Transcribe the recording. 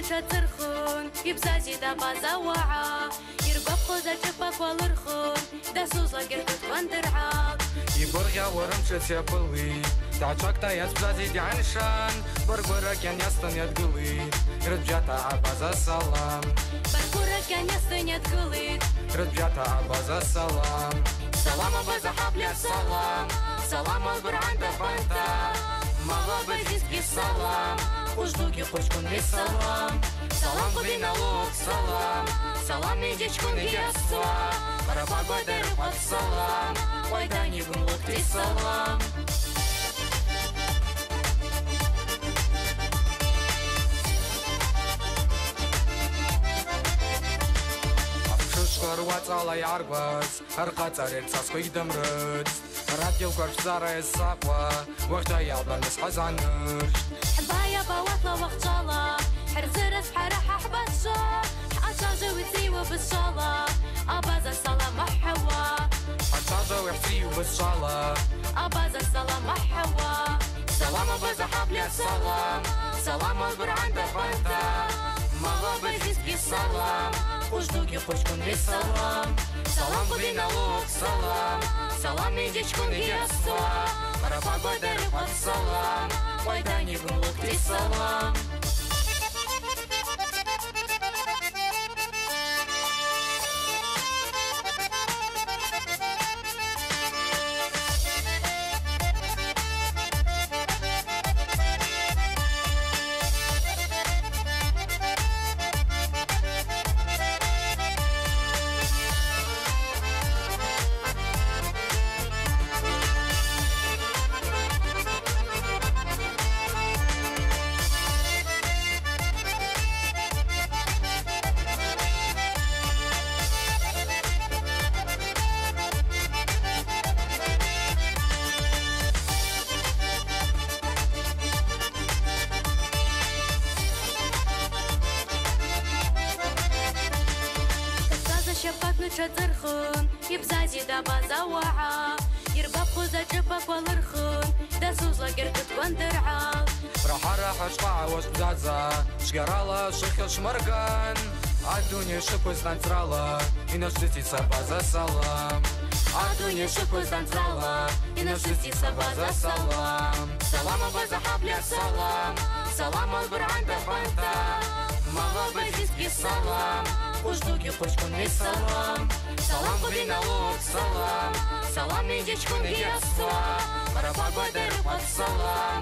نشترخون يبزا زيدا بازا وعا يرقب خوزا جبك والرخون دا سوزا قرقت واندرعا يبرغ ورمشت يا بلوي تعشاك تا يسبزا دي عنشان برقورا كان يستن يتقلي رجعتا عبازا السلام برقورا كان يستن يتقلي رجعتا عبازا السلام سلام عبازا حبلي السلام سلام البرعان دفانتا مالا بزيزكي سلام Уждуки хочкун ли салам Салам кубина лук салам Салам медичкун ясва Бараба гойдары под салам Ой да не гун лук ты салам Авшушкар вацала ярбас Арқа царек сасқой дымрыц Радил горш зара эсапва Вахта ялбан бис хазаныр حبايا بواطلة وخجالة حرزرس حرح حباتشا حقاجة وتسيوة بالشالة أبازا السلام محوا حقاجة وحسيو بالشالة أبازا السلام محوا سلام أبازا حبلي السلام سلام البرعان دفانتا مالا بزيزكي سلام Уждуки хочкун ли салам Салам кубина лук салам Салам медичкун ясва Бараба гойдары под салам Ой да не гун лук ты салам نشترخون يبزا زيدا بازا وعا يرباب خوزا جبك والرخون دا سوزا قرقت واندرعا راح شقاعة واش بزازا شقرالا شخل شمرقان عدوني شكو زنانترالا إنا شتي سبازا سلام عدوني شكو زنانترالا إنا شتي سبازا سلام سلام أبازا حبلي السلام سلام البرعان دفانتا مالا بزيزكي سلام Уждуки хочкун ли салам Салам кубина лук салам Салам медичкун ясва Бараба гойдары под салам